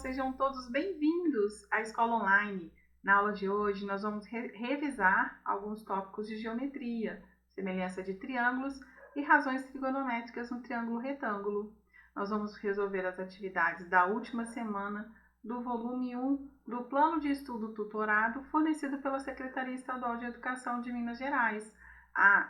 sejam todos bem-vindos à Escola Online. Na aula de hoje, nós vamos revisar alguns tópicos de geometria, semelhança de triângulos e razões trigonométricas no triângulo retângulo. Nós vamos resolver as atividades da última semana do volume 1 do Plano de Estudo Tutorado fornecido pela Secretaria Estadual de Educação de Minas Gerais.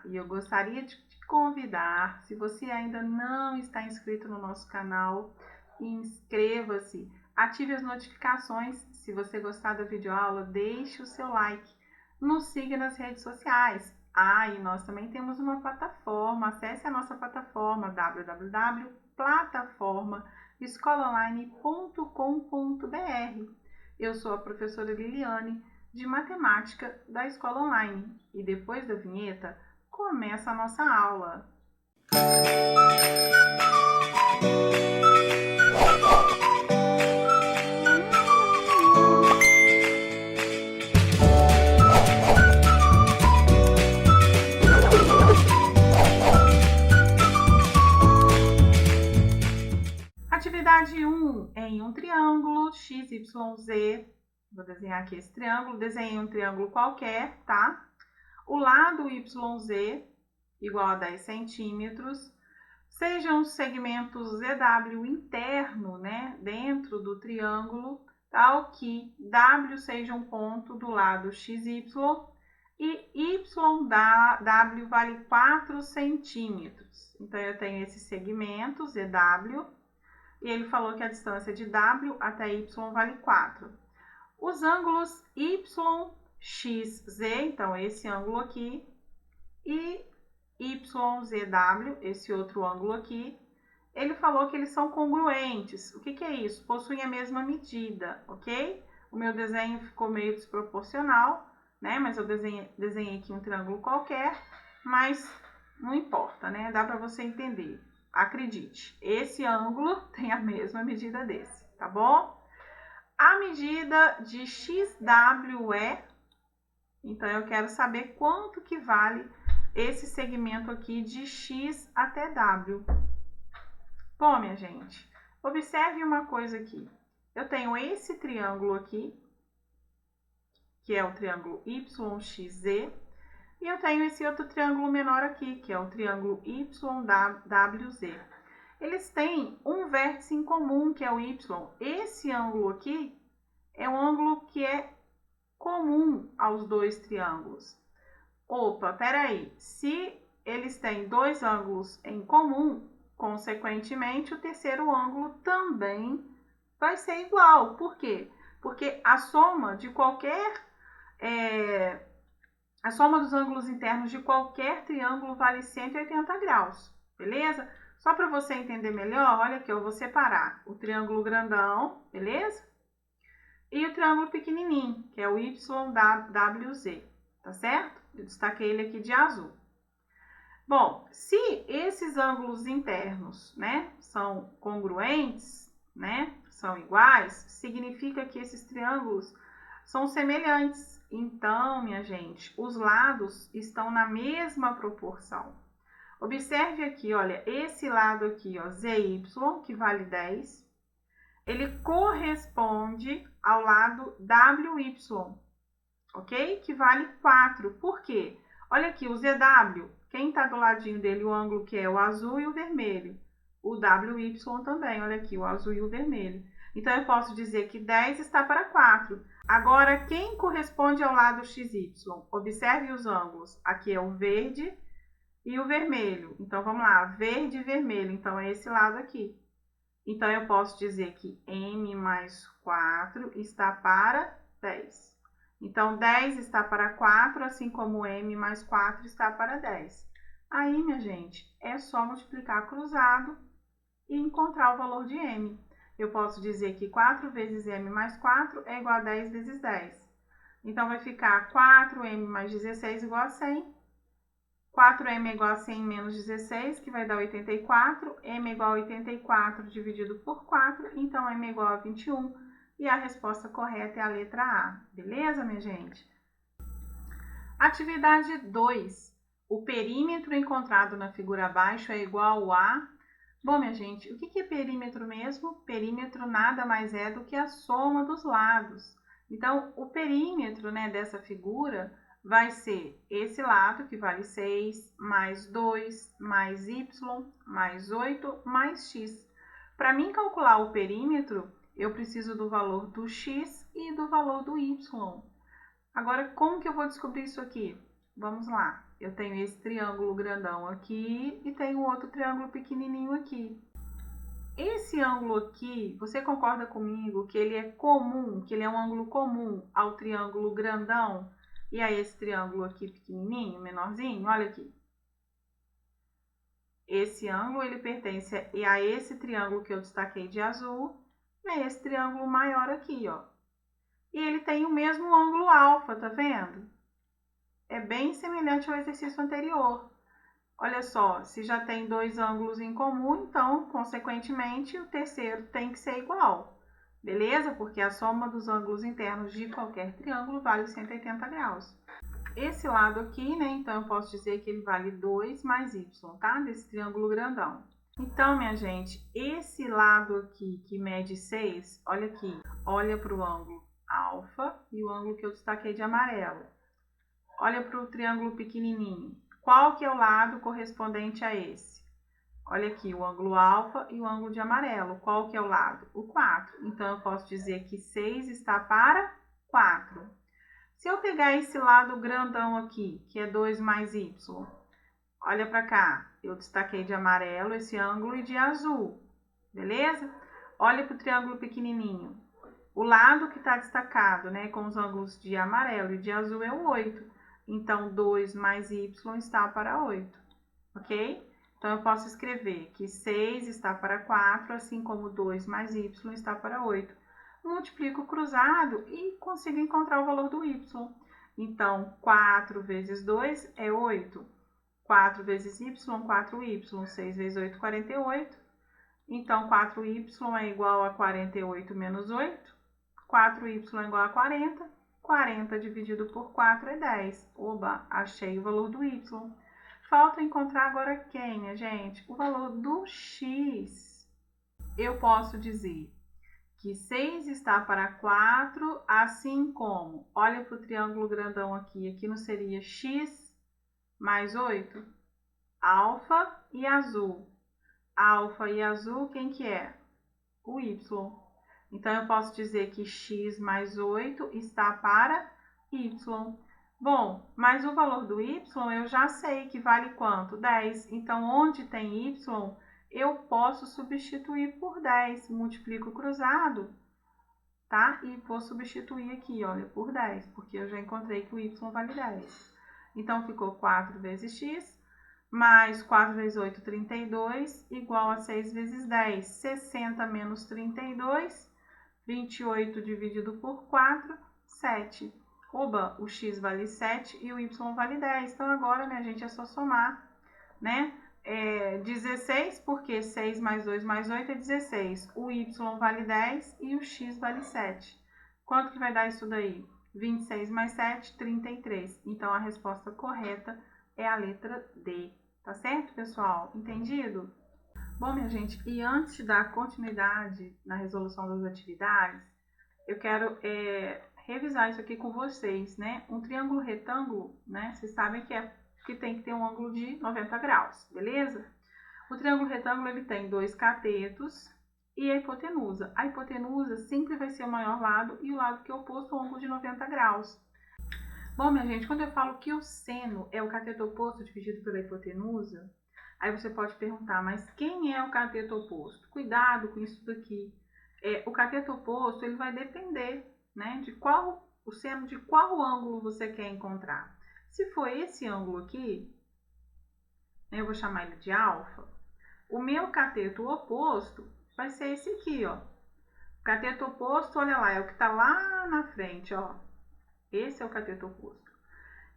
E eu gostaria de te convidar, se você ainda não está inscrito no nosso canal, inscreva-se, ative as notificações. Se você gostar da videoaula, deixe o seu like. Nos siga nas redes sociais. E nós também temos uma plataforma. Acesse a nossa plataforma www.plataformaescolaonline.com.br. Eu sou a professora Liliane, de Matemática da Escola Online. E depois da vinheta, começa a nossa aula. Atividade 1, em um triângulo XYZ, vou desenhar aqui esse triângulo, desenhei um triângulo qualquer, tá? O lado YZ igual a 10 centímetros, sejam os segmentos ZW interno, né, dentro do triângulo, tal que W seja um ponto do lado XY e YW vale 4 centímetros. Então, eu tenho esse segmento ZW, e ele falou que a distância de W até Y vale 4. Os ângulos YXZ, então esse ângulo aqui, e YZW, esse outro ângulo aqui, ele falou que eles são congruentes. O que é isso? Possuem a mesma medida, ok? O meu desenho ficou meio desproporcional, né? Mas eu desenhei aqui um triângulo qualquer, mas não importa, né? Dá para você entender. Acredite, esse ângulo tem a mesma medida desse, tá bom? A medida de XW então eu quero saber quanto que vale esse segmento aqui de X até W. Bom, minha gente, observe uma coisa aqui. Eu tenho esse triângulo aqui, que é o triângulo YXZ, e eu tenho esse outro triângulo menor aqui, que é o triângulo YWZ. Eles têm um vértice em comum, que é o Y. Esse ângulo aqui é um ângulo que é comum aos dois triângulos. Opa, peraí. Se eles têm dois ângulos em comum, consequentemente, o terceiro ângulo também vai ser igual. Por quê? Porque a soma de a soma dos ângulos internos de qualquer triângulo vale 180 graus, beleza? Só para você entender melhor, olha aqui, eu vou separar o triângulo grandão, beleza? E o triângulo pequenininho, que é o YWZ, tá certo? Eu destaquei ele aqui de azul. Bom, se esses ângulos internos, né, são congruentes, né, são iguais, significa que esses triângulos são semelhantes. Então, minha gente, os lados estão na mesma proporção. Observe aqui, olha, esse lado aqui, ó, ZY, que vale 10, ele corresponde ao lado WY, ok? Que vale 4. Por quê? Olha aqui, o ZW, quem está do ladinho dele, o ângulo que é o azul e o vermelho. O WY também, olha aqui, o azul e o vermelho. Então, eu posso dizer que 10 está para 4. Agora, quem corresponde ao lado XY? Observe os ângulos. Aqui é o verde e o vermelho. Então, vamos lá, verde e vermelho. Então, é esse lado aqui. Então, eu posso dizer que M mais 4 está para 10. Então, 10 está para 4, assim como M mais 4 está para 10. Aí, minha gente, é só multiplicar cruzado e encontrar o valor de M. Eu posso dizer que 4 vezes M mais 4 é igual a 10 vezes 10. Então, vai ficar 4M mais 16 igual a 100. 4M é igual a 100 menos 16, que vai dar 84. M é igual a 84 dividido por 4, então M é igual a 21. E a resposta correta é a letra A. Beleza, minha gente? Atividade 2. O perímetro encontrado na figura abaixo é igual a Bom, minha gente, o que é perímetro mesmo? Perímetro nada mais é do que a soma dos lados. Então, o perímetro, né, dessa figura vai ser esse lado, que vale 6, mais 2, mais y, mais 8, mais x. Para mim calcular o perímetro, eu preciso do valor do x e do valor do y. Agora, como que eu vou descobrir isso aqui? Vamos lá. Eu tenho esse triângulo grandão aqui e tenho outro triângulo pequenininho aqui. Esse ângulo aqui, você concorda comigo que ele é comum, que ele é um ângulo comum ao triângulo grandão e a esse triângulo aqui pequenininho, menorzinho? Olha aqui. Esse ângulo, ele pertence a esse triângulo que eu destaquei de azul e a esse triângulo maior aqui, ó. E ele tem o mesmo ângulo alfa, tá vendo? É bem semelhante ao exercício anterior. Olha só, se já tem dois ângulos em comum, então, consequentemente, o terceiro tem que ser igual. Beleza? Porque a soma dos ângulos internos de qualquer triângulo vale 180 graus. Esse lado aqui, né, então eu posso dizer que ele vale 2 mais y, tá? Desse triângulo grandão. Então, minha gente, esse lado aqui que mede 6, olha aqui, olha para o ângulo alfa e o ângulo que eu destaquei de amarelo. Olha para o triângulo pequenininho. Qual que é o lado correspondente a esse? Olha aqui, o ângulo alfa e o ângulo de amarelo. Qual que é o lado? O 4. Então, eu posso dizer que 6 está para 4. Se eu pegar esse lado grandão aqui, que é 2 mais y, olha para cá. Eu destaquei de amarelo esse ângulo e de azul, beleza? Olha para o triângulo pequenininho. O lado que está destacado, né, com os ângulos de amarelo e de azul é o 8. Então, 2 mais y está para 8, ok? Então, eu posso escrever que 6 está para 4, assim como 2 mais y está para 8. Multiplico o cruzado e consigo encontrar o valor do y. Então, 4 vezes 2 é 8. 4 vezes y, 4y. 6 vezes 8, 48. Então, 4y é igual a 48 menos 8. 4y é igual a 40. 40 dividido por 4 é 10. Oba, achei o valor do y. Falta encontrar agora quem, minha gente? O valor do x. Eu posso dizer que 6 está para 4, assim como, olha para o triângulo grandão aqui, aqui não seria x mais 8? Alfa e azul. Alfa e azul, quem que é? O y. Então, eu posso dizer que x mais 8 está para y. Bom, mas o valor do y eu já sei que vale quanto? 10. Então, onde tem y, eu posso substituir por 10. Multiplico o cruzado, tá? E vou substituir aqui, olha, por 10, porque eu já encontrei que o y vale 10. Então, ficou 4 vezes x, mais 4 vezes 8, 32, igual a 6 vezes 10, 60 menos 32, 28 dividido por 4, 7. Oba, o x vale 7 e o y vale 10. Então, agora, minha gente, é só somar, né? 16, porque 6 mais 2 mais 8 é 16. O y vale 10 e o x vale 7. Quanto que vai dar isso daí? 26 mais 7, 33. Então, a resposta correta é a letra D. Tá certo, pessoal? Entendido? Bom, minha gente, e antes de dar continuidade na resolução das atividades, eu quero revisar isso aqui com vocês, né? Um triângulo retângulo, né? Vocês sabem que tem que ter um ângulo de 90 graus, beleza? O triângulo retângulo, ele tem dois catetos e a hipotenusa. A hipotenusa sempre vai ser o maior lado e o lado que é oposto ao ângulo de 90 graus. Bom, minha gente, quando eu falo que o seno é o cateto oposto dividido pela hipotenusa, aí você pode perguntar, mas quem é o cateto oposto? Cuidado com isso daqui. O cateto oposto, ele vai depender, né, de o seno de qual ângulo você quer encontrar. Se for esse ângulo aqui, eu vou chamar ele de alfa, o meu cateto oposto vai ser esse aqui, ó. O cateto oposto, olha lá, é o que está lá na frente, ó. Esse é o cateto oposto.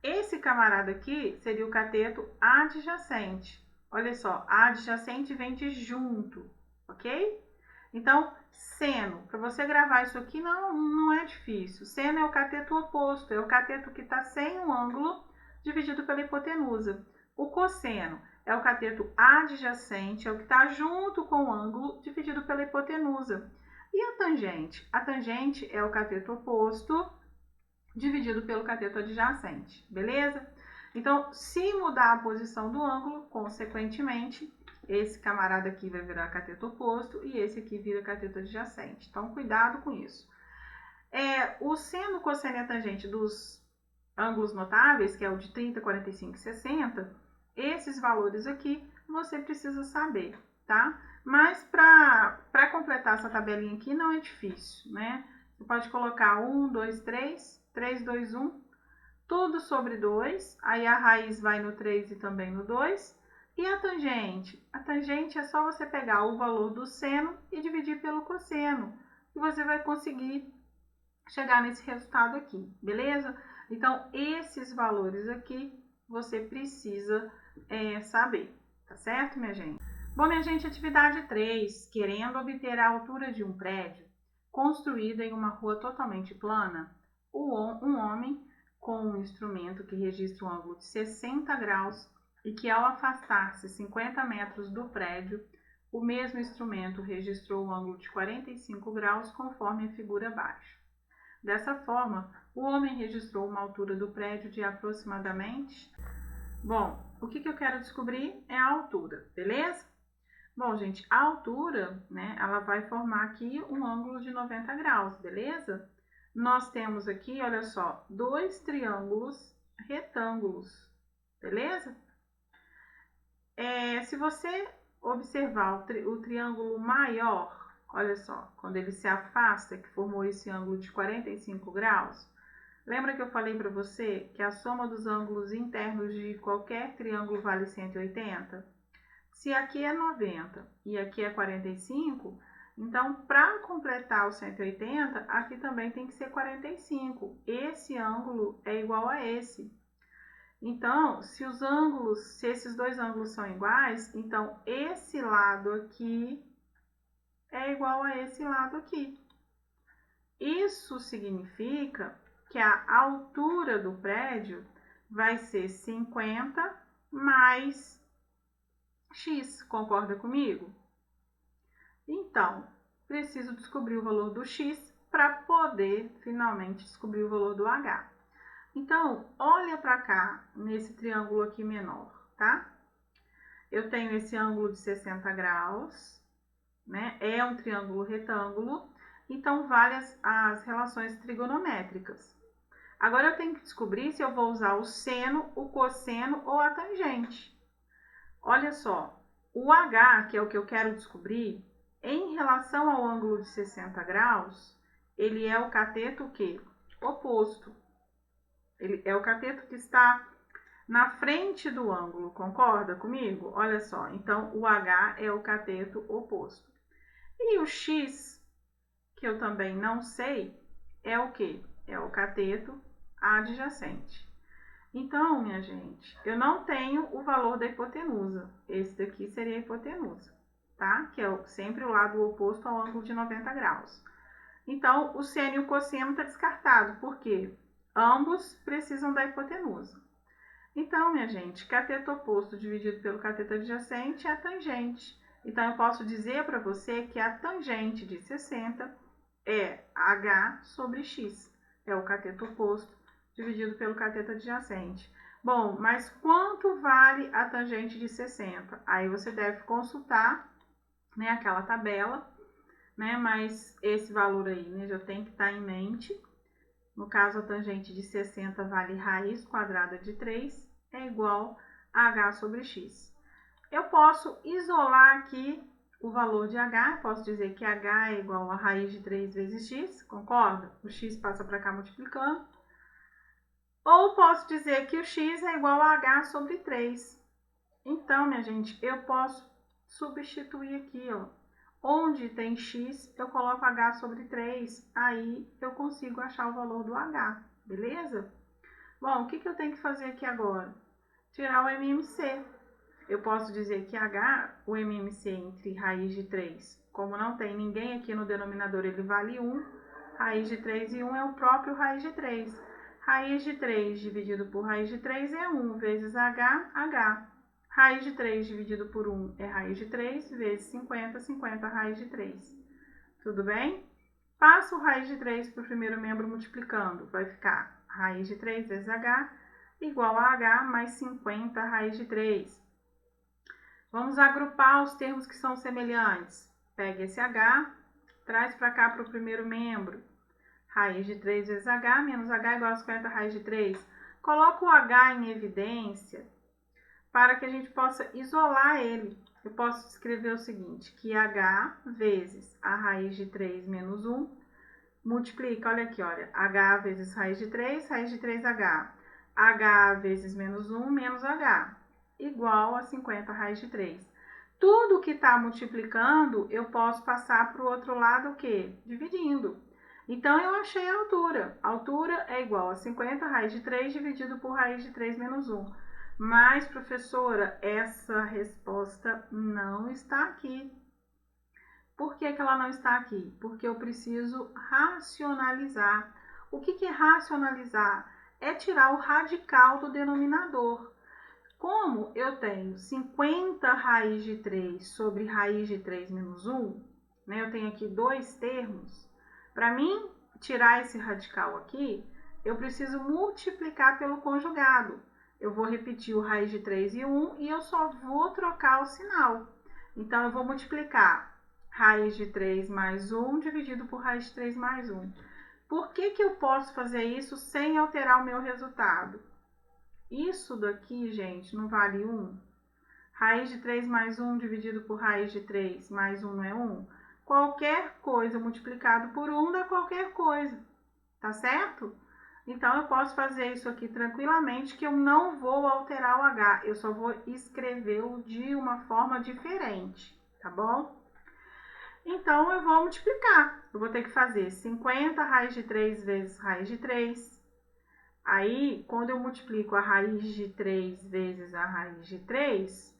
Esse camarada aqui seria o cateto adjacente. Olha só, adjacente vem de junto, ok? Então, seno, para você gravar isso aqui não é difícil. Seno é o cateto oposto, é o cateto que está sem um ângulo dividido pela hipotenusa. O cosseno é o cateto adjacente, é o que está junto com o ângulo, dividido pela hipotenusa. E a tangente? A tangente é o cateto oposto, dividido pelo cateto adjacente, beleza? Então, se mudar a posição do ângulo, consequentemente, esse camarada aqui vai virar cateto oposto e esse aqui vira cateto adjacente. Então, cuidado com isso. O seno, cosseno e a tangente dos ângulos notáveis, que é o de 30, 45 e 60, esses valores aqui você precisa saber, tá? Mas para completar essa tabelinha aqui não é difícil, né? Você pode colocar 1, 2, 3, 3, 2, 1, tudo sobre 2, aí a raiz vai no 3 e também no 2. E a tangente? A tangente é só você pegar o valor do seno e dividir pelo cosseno, e você vai conseguir chegar nesse resultado aqui, beleza? Então, esses valores aqui você precisa saber, tá certo, minha gente? Bom, minha gente, atividade 3, querendo obter a altura de um prédio construído em uma rua totalmente plana, um homem com um instrumento que registra um ângulo de 60 graus e que, ao afastar-se 50 metros do prédio, o mesmo instrumento registrou um ângulo de 45 graus conforme a figura abaixo. Dessa forma, o homem registrou uma altura do prédio de aproximadamente... Bom, o que eu quero descobrir é a altura, beleza? Bom, gente, a altura, né, ela vai formar aqui um ângulo de 90 graus, beleza? Nós temos aqui, olha só, dois triângulos retângulos, beleza? Se você observar o triângulo maior, olha só, quando ele se afasta, que formou esse ângulo de 45 graus, lembra que eu falei para você que a soma dos ângulos internos de qualquer triângulo vale 180? Se aqui é 90 e aqui é 45, então para completar o 180, aqui também tem que ser 45. Esse ângulo é igual a esse. Então, se esses dois ângulos são iguais, então esse lado aqui é igual a esse lado aqui. Isso significa que a altura do prédio vai ser 50 mais x, concorda comigo? Então, preciso descobrir o valor do x para poder finalmente descobrir o valor do h. Então, olha para cá, nesse triângulo aqui menor, tá? Eu tenho esse ângulo de 60 graus, né? É um triângulo retângulo, então vale as relações trigonométricas. Agora eu tenho que descobrir se eu vou usar o seno, o cosseno ou a tangente. Olha só, o h, que é o que eu quero descobrir, em relação ao ângulo de 60 graus, ele é o cateto o quê? Oposto. Ele é o cateto que está na frente do ângulo, concorda comigo? Olha só, então o h é o cateto oposto. E o x, que eu também não sei, é o quê? É o cateto adjacente. Então, minha gente, eu não tenho o valor da hipotenusa. Esse daqui seria a hipotenusa, tá? Que é sempre o lado oposto ao ângulo de 90 graus. Então, o seno e o cosseno está descartado, porque ambos precisam da hipotenusa. Então, minha gente, cateto oposto dividido pelo cateto adjacente é a tangente. Então, eu posso dizer para você que a tangente de 60 é h sobre x. É o cateto oposto dividido pelo cateto adjacente. Bom, mas quanto vale a tangente de 60? Aí você deve consultar, né, aquela tabela, né, mas esse valor aí, né, já tem que estar em mente. No caso, a tangente de 60 vale raiz quadrada de 3, é igual a h sobre x. Eu posso isolar aqui o valor de h, posso dizer que h é igual a raiz de 3 vezes x, concorda? O x passa para cá multiplicando. Ou posso dizer que o x é igual a h sobre 3. Então, minha gente, eu posso substituir aqui, ó. Onde tem x, eu coloco h sobre 3. Aí eu consigo achar o valor do h, beleza? Bom, o que eu tenho que fazer aqui agora? Tirar o MMC. Eu posso dizer que h, o MMC entre raiz de 3, como não tem ninguém aqui no denominador, ele vale 1. Raiz de 3 e 1 é o próprio raiz de 3. Raiz de 3 dividido por raiz de 3 é 1 vezes h, h. Raiz de 3 dividido por 1 é raiz de 3, vezes 50, 50 raiz de 3. Tudo bem? Passo o raiz de 3 para o primeiro membro multiplicando. Vai ficar raiz de 3 vezes h igual a h mais 50 raiz de 3. Vamos agrupar os termos que são semelhantes. Pega esse h, traz para cá para o primeiro membro. Raiz de 3 vezes h menos h igual a 50 raiz de 3. Coloco o h em evidência para que a gente possa isolar ele. Eu posso escrever o seguinte, que h vezes a raiz de 3 menos 1, multiplica, olha aqui, olha, h vezes raiz de 3h. h vezes menos 1 menos h, igual a 50 raiz de 3. Tudo que está multiplicando, eu posso passar para o outro lado o quê? Dividindo. Então, eu achei a altura. A altura é igual a 50 raiz de 3 dividido por raiz de 3 menos 1. Mas, professora, essa resposta não está aqui. Por que ela não está aqui? Porque eu preciso racionalizar. O que é racionalizar? É tirar o radical do denominador. Como eu tenho 50 raiz de 3 sobre raiz de 3 menos 1, né? Eu tenho aqui dois termos. Para mim tirar esse radical aqui, eu preciso multiplicar pelo conjugado. Eu vou repetir o raiz de 3 e 1 e eu só vou trocar o sinal. Então, eu vou multiplicar raiz de 3 mais 1 dividido por raiz de 3 mais 1. Por que eu posso fazer isso sem alterar o meu resultado? Isso daqui, gente, não vale 1? Raiz de 3 mais 1 dividido por raiz de 3 mais 1 não é 1? Qualquer coisa multiplicado por 1 dá qualquer coisa, tá certo? Então, eu posso fazer isso aqui tranquilamente, que eu não vou alterar o h, eu só vou escrevê-lo de uma forma diferente, tá bom? Então, eu vou multiplicar. Eu vou ter que fazer 50 raiz de 3 vezes raiz de 3. Aí, quando eu multiplico a raiz de 3 vezes a raiz de 3,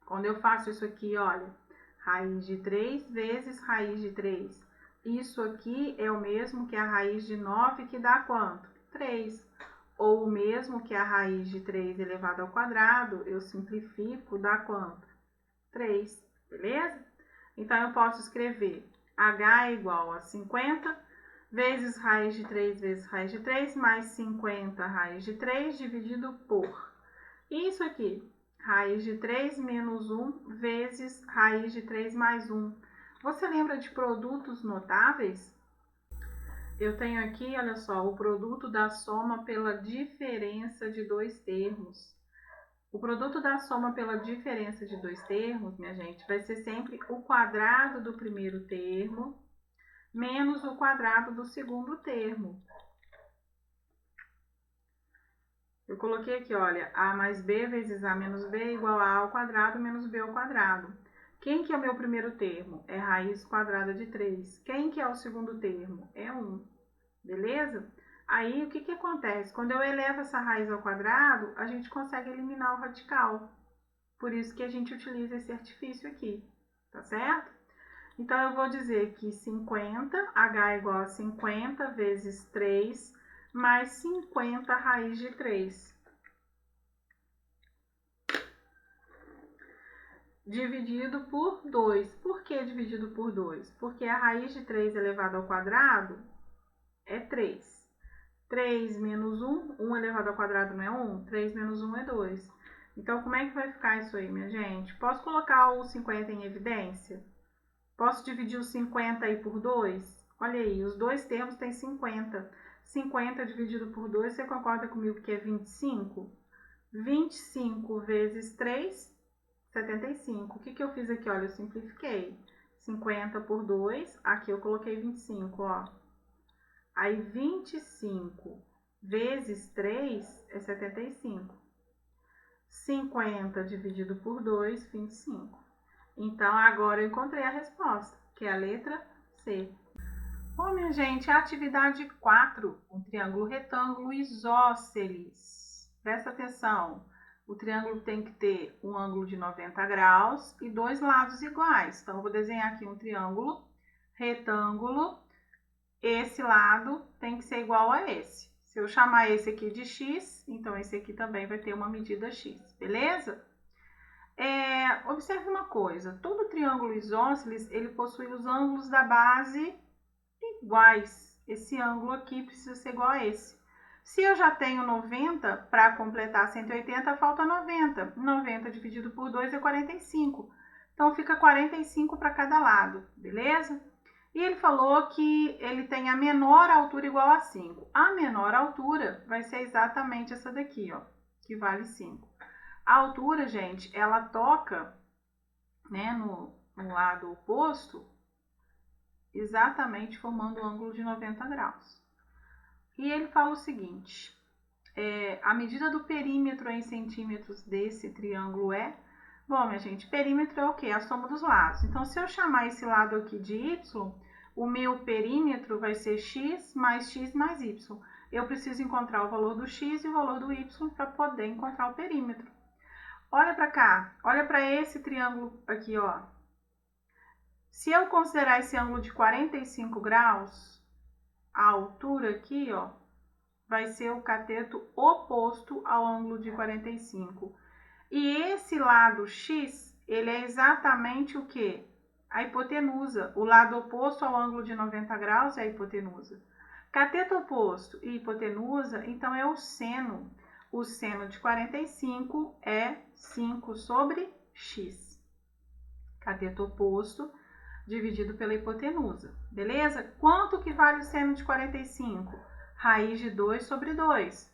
quando eu faço isso aqui, olha, raiz de 3 vezes raiz de 3. Isso aqui é o mesmo que a raiz de 9, que dá quanto? 3. Ou o mesmo que a raiz de 3 elevado ao quadrado, eu simplifico, dá quanto? 3, beleza? Então, eu posso escrever h é igual a 50 vezes raiz de 3 vezes raiz de 3, mais 50 raiz de 3 dividido por. Isso aqui, raiz de 3 menos 1 vezes raiz de 3 mais 1. Você lembra de produtos notáveis? Eu tenho aqui, olha só, o produto da soma pela diferença de dois termos. O produto da soma pela diferença de dois termos, minha gente, vai ser sempre o quadrado do primeiro termo menos o quadrado do segundo termo. Eu coloquei aqui, olha, a mais b vezes a menos b é igual a ao quadrado menos b ao quadrado. Quem que é o meu primeiro termo? É raiz quadrada de 3. Quem que é o segundo termo? É 1. Beleza? Aí, o que acontece? Quando eu elevo essa raiz ao quadrado, a gente consegue eliminar o radical. Por isso que a gente utiliza esse artifício aqui, tá certo? Então, eu vou dizer que 50, h é igual a 50 vezes 3, mais 50 raiz de 3. Dividido por 2. Por que dividido por 2? Porque a raiz de 3 elevado ao quadrado é 3. 3 menos 1, 1 elevado ao quadrado não é 1? 3 menos 1 é 2. Então, como é que vai ficar isso aí, minha gente? Posso colocar o 50 em evidência? Posso dividir o 50 aí por 2? Olha aí, os dois termos têm 50. 50 dividido por 2, você concorda comigo que é 25? 25 vezes 3, 75. O que eu fiz aqui? Olha, eu simplifiquei. 50 por 2, aqui eu coloquei 25, ó. Aí, 25 vezes 3 é 75. 50 dividido por 2, 25. Então, agora eu encontrei a resposta, que é a letra C. Bom, minha gente, a atividade 4, um triângulo retângulo isósceles. Presta atenção, o triângulo tem que ter um ângulo de 90 graus e dois lados iguais. Então, eu vou desenhar aqui um triângulo retângulo. Esse lado tem que ser igual a esse. Se eu chamar esse aqui de x, então esse aqui também vai ter uma medida x, beleza? Observe uma coisa, todo triângulo isósceles, ele possui os ângulos da base iguais. Esse ângulo aqui precisa ser igual a esse. Se eu já tenho 90, para completar 180, falta 90. 90 dividido por 2 é 45. Então, fica 45 para cada lado, beleza? E ele falou que ele tem a menor altura igual a 5. A menor altura vai ser exatamente essa daqui, ó, que vale 5. A altura, gente, ela toca, né, no lado oposto, exatamente formando o ângulo de 90 graus. E ele fala o seguinte, a medida do perímetro em centímetros desse triângulo é... Bom, minha gente, perímetro é o quê? A soma dos lados. Então, se eu chamar esse lado aqui de y, o meu perímetro vai ser x mais y. Eu preciso encontrar o valor do x e o valor do y para poder encontrar o perímetro. Olha para cá, olha para esse triângulo aqui, ó. Se eu considerar esse ângulo de 45 graus, a altura aqui, ó, vai ser o cateto oposto ao ângulo de 45. E esse lado x, ele é exatamente o quê? A hipotenusa. O lado oposto ao ângulo de 90 graus é a hipotenusa. Cateto oposto e hipotenusa, então é o seno. O seno de 45 é 5 sobre x. Cateto oposto dividido pela hipotenusa. Beleza? Quanto que vale o seno de 45? Raiz de 2 sobre 2.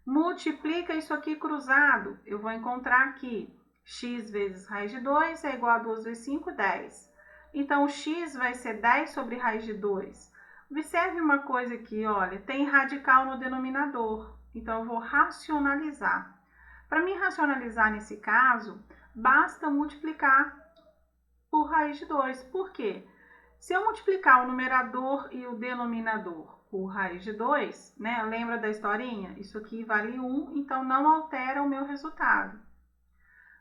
Multiplica isso aqui cruzado. Eu vou encontrar aqui x vezes raiz de 2 é igual a 2 vezes 5, 10. Então, o x vai ser 10 sobre raiz de 2. Observe uma coisa aqui, olha, tem radical no denominador. Então, eu vou racionalizar. Para mim racionalizar nesse caso, basta multiplicar por raiz de 2. Por quê? Se eu multiplicar o numerador e o denominador por raiz de 2, né? Lembra da historinha? Isso aqui vale 1, então não altera o meu resultado.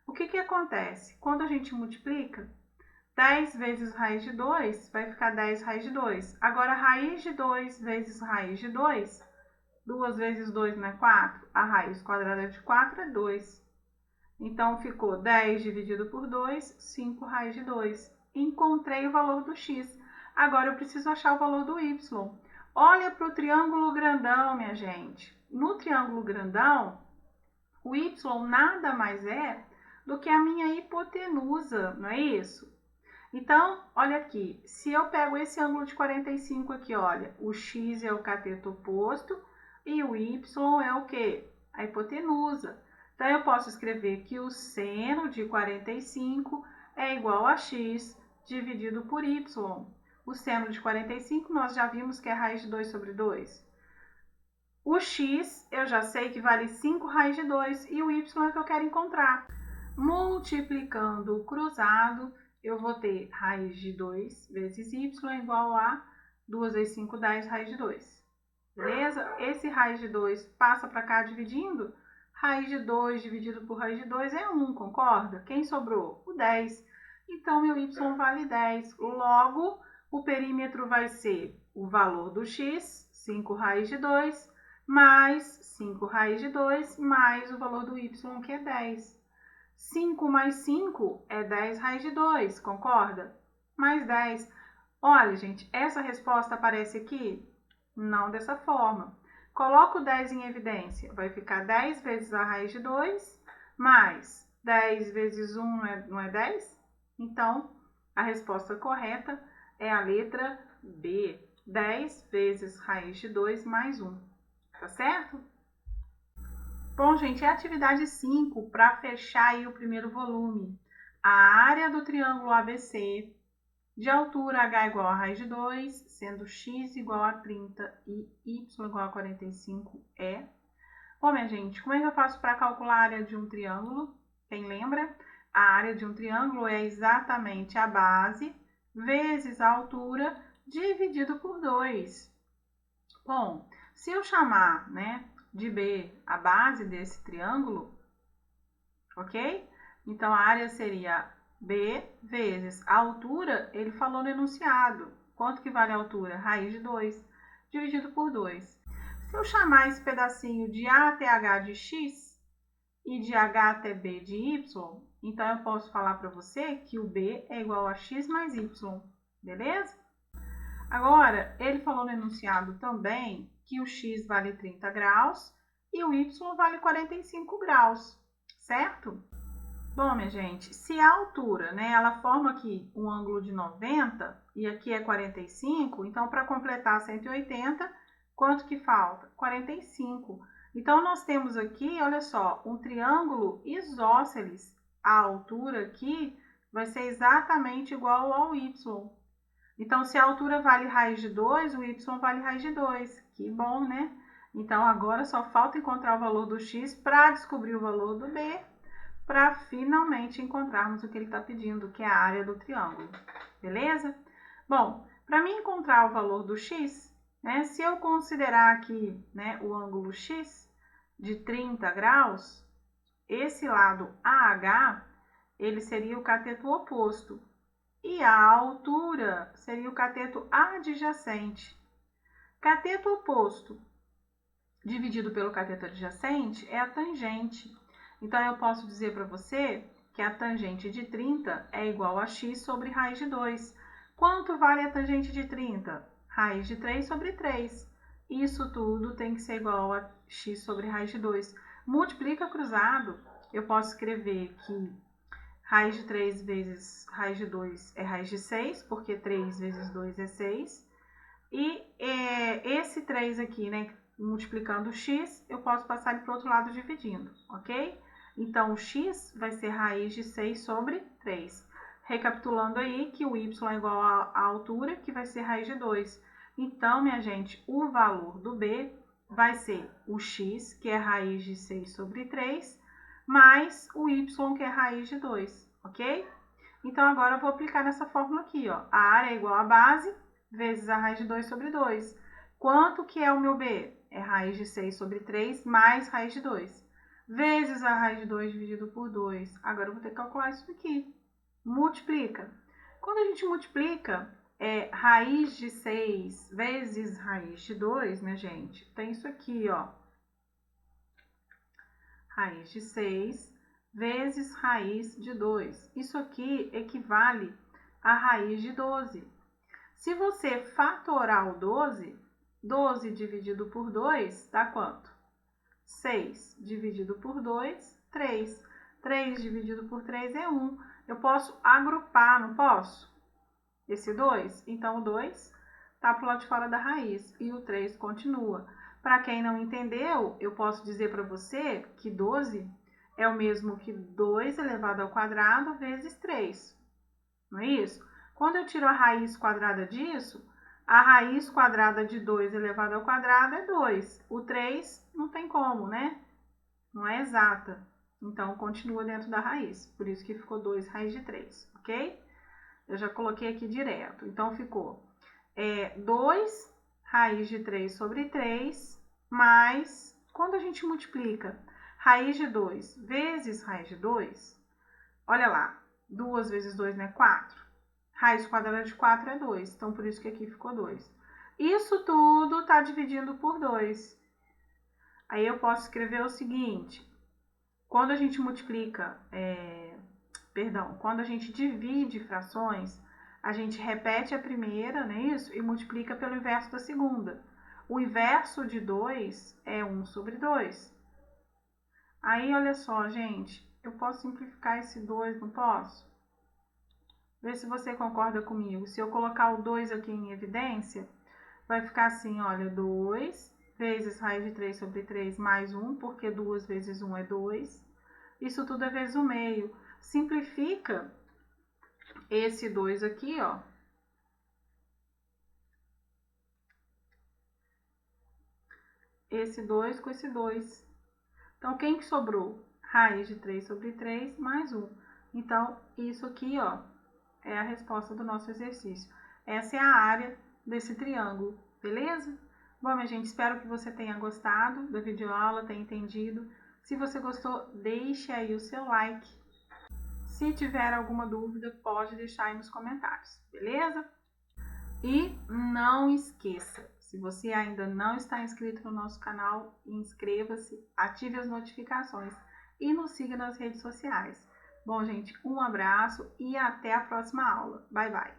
O que acontece? Quando a gente multiplica, 10 vezes raiz de 2 vai ficar 10 raiz de 2. Agora, raiz de 2 vezes raiz de 2, 2 vezes 2 não é 4? A raiz quadrada de 4 é 2. Então, ficou 10 dividido por 2, 5 raiz de 2. Encontrei o valor do x. Agora, eu preciso achar o valor do y. Olha para o triângulo grandão, minha gente. No triângulo grandão, o y nada mais é do que a minha hipotenusa, não é isso? Então, olha aqui, se eu pego esse ângulo de 45 aqui, olha, o x é o cateto oposto e o y é o quê? A hipotenusa. Então, eu posso escrever que o seno de 45 é igual a x dividido por y. O seno de 45 nós já vimos que é raiz de 2 sobre 2. O x eu já sei que vale 5 raiz de 2 e o y é que eu quero encontrar. Multiplicando o cruzado, eu vou ter raiz de 2 vezes y igual a 2 vezes 5, 10 raiz de 2. Beleza? Esse raiz de 2 passa para cá dividindo. Raiz de 2 dividido por raiz de 2 é 1, concorda? Quem sobrou? O 10. Então, meu y vale 10. Logo, o perímetro vai ser o valor do x, 5 raiz de 2, mais 5 raiz de 2, mais o valor do y, que é 10. 5 mais 5 é 10 raiz de 2, concorda? Mais 10. Olha, gente, essa resposta aparece aqui? Não dessa forma. Coloca o 10 em evidência. Vai ficar 10 vezes a raiz de 2, mais 10 vezes 1 não é 10? Então, a resposta correta é a letra B. 10 vezes raiz de 2 mais 1. Tá certo? Bom, gente, é a atividade 5 para fechar aí o primeiro volume. A área do triângulo ABC, de altura h igual a raiz de 2, sendo x igual a 30 e y igual a 45 é. Bom, minha gente, como é que eu faço para calcular a área de um triângulo? Quem lembra? A área de um triângulo é exatamente a base vezes a altura dividido por 2. Bom, se eu chamar, né, de B a base desse triângulo, ok? Então, a área seria B vezes a altura, ele falou no enunciado. Quanto que vale a altura? Raiz de 2, dividido por 2. Se eu chamar esse pedacinho de A até H de x e de H até B de y, então eu posso falar para você que o B é igual a x mais y, beleza? Agora, ele falou no enunciado também que o x vale 30 graus e o y vale 45 graus, certo? Bom, minha gente, se a altura, né, ela forma aqui um ângulo de 90 e aqui é 45, então para completar 180, quanto que falta? 45. Então, nós temos aqui, olha só, um triângulo isósceles. A altura aqui vai ser exatamente igual ao y. Então, se a altura vale raiz de 2, o y vale raiz de 2. Que bom, né? Então, agora só falta encontrar o valor do x para descobrir o valor do b, para finalmente encontrarmos o que ele está pedindo, que é a área do triângulo. Beleza? Bom, para mim encontrar o valor do x, né, se eu considerar aqui, né, o ângulo x de 30 graus, esse lado AH, ele seria o cateto oposto. E a altura seria o cateto adjacente. Cateto oposto dividido pelo cateto adjacente é a tangente. Então, eu posso dizer para você que a tangente de 30 é igual a x sobre raiz de 2. Quanto vale a tangente de 30? Raiz de 3 sobre 3. Isso tudo tem que ser igual a x sobre raiz de 2. Multiplica cruzado, eu posso escrever que raiz de 3 vezes raiz de 2 é raiz de 6, porque 3 vezes 2 é 6. E esse 3 aqui, né, multiplicando o x, eu posso passar ele para o outro lado dividindo, ok? Então, o x vai ser raiz de 6 sobre 3. Recapitulando aí que o y é igual à altura, que vai ser raiz de 2. Então, minha gente, o valor do b vai ser o x, que é raiz de 6 sobre 3, mais o y, que é raiz de 2, ok? Então, agora eu vou aplicar nessa fórmula aqui, ó. A área é igual à base vezes a raiz de 2 sobre 2. Quanto que é o meu b? É raiz de 6 sobre 3 mais raiz de 2. Vezes a raiz de 2 dividido por 2. Agora eu vou ter que calcular isso aqui. Multiplica. Quando a gente multiplica, raiz de 6 vezes raiz de 2, minha gente, tem isso aqui, ó. Raiz de 6 vezes raiz de 2. Isso aqui equivale a raiz de 12. Se você fatorar o 12, 12 dividido por 2 dá quanto? 6 dividido por 2, 3. 3 dividido por 3 é 1. Eu posso agrupar, não posso? Esse 2? Então, o 2 está para o lado de fora da raiz e o 3 continua. Para quem não entendeu, eu posso dizer para você que 12 é o mesmo que 2 elevado ao quadrado vezes 3. Não é isso? Quando eu tiro a raiz quadrada disso, a raiz quadrada de 2 elevado ao quadrado é 2. O 3 não tem como, né? Não é exata. Então, continua dentro da raiz. Por isso que ficou 2 raiz de 3, ok? Eu já coloquei aqui direto. Então, ficou 2 raiz de 3 sobre 3, mais, quando a gente multiplica raiz de 2 vezes raiz de 2, olha lá, 2 vezes 2 não é 4? Raiz quadrada de 4 é 2, então por isso que aqui ficou 2. Isso tudo está dividindo por 2. Aí eu posso escrever o seguinte, quando a gente multiplica, quando a gente divide frações, a gente repete a primeira, não é isso? E multiplica pelo inverso da segunda. O inverso de 2 é 1 sobre 2. Aí, olha só, gente, eu posso simplificar esse 2, não posso? Vê se você concorda comigo. Se eu colocar o 2 aqui em evidência, vai ficar assim, olha, 2 vezes raiz de 3 sobre 3 mais 1, porque 2 vezes 1 é 2. Isso tudo é vezes o meio. Simplifica esse 2 aqui, ó. Esse 2 com esse 2. Então, quem que sobrou? Raiz de 3 sobre 3 mais 1. Então, isso aqui, ó, é a resposta do nosso exercício. Essa é a área desse triângulo, beleza? Bom, minha gente, espero que você tenha gostado da videoaula, tenha entendido. Se você gostou, deixe aí o seu like. Se tiver alguma dúvida, pode deixar aí nos comentários, beleza? E não esqueça, se você ainda não está inscrito no nosso canal, inscreva-se, ative as notificações e nos siga nas redes sociais. Bom, gente, um abraço e até a próxima aula. Bye, bye!